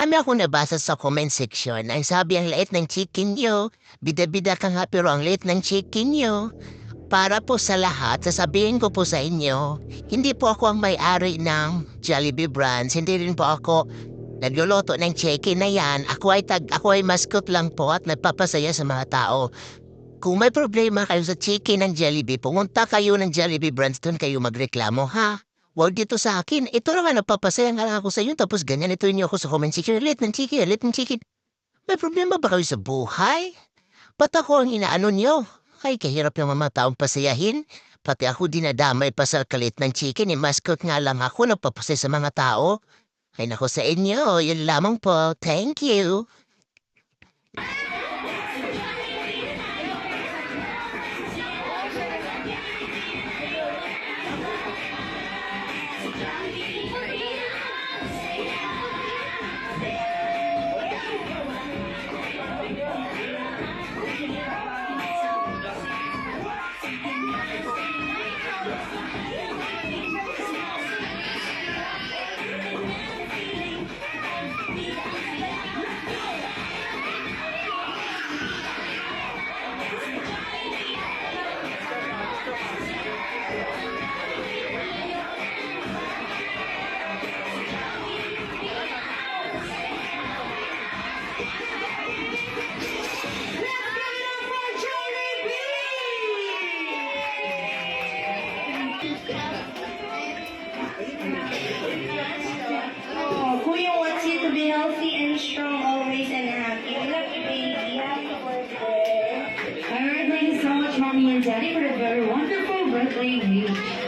Ako nabasa sa comment section, ang sabi ang liit ng chicken nyo, bida-bida ka nga pero ang liit ng chicken nyo. Para po sa lahat, sasabihin ko po sa inyo, hindi po ako ang may-ari ng Jollibee Brands, hindi rin po ako nagluluto ng chicken na yan. Ako ay mascot lang po at nagpapasaya sa mga tao. Kung may problema kayo sa chicken ng Jollibee, pumunta kayo ng Jollibee Brands, doon kayo magreklamo, ha? Huwag dito sa akin. Ito naman, nagpapasaya nga lang ako sa inyo, tapos ganyan ito niyo ako sa comment section. Lit ng chicken, lit ng chicken. May problema ba kayo sa buhay? Ba't ako ang inaano niyo? Ay, kahirap yung mga taong pasayahin. Pati ako dinadamay pa sa kalit ng chicken. Mascot nga lang ako, nagpapasaya sa mga tao. Ay nako sa inyo, yun lamang po. Thank you. Oh, Kuya wants you to be healthy and strong always and happy. I love you, baby. Happy birthday. Alright, thank you so much, Mommy and Daddy, for a very wonderful birthday wish.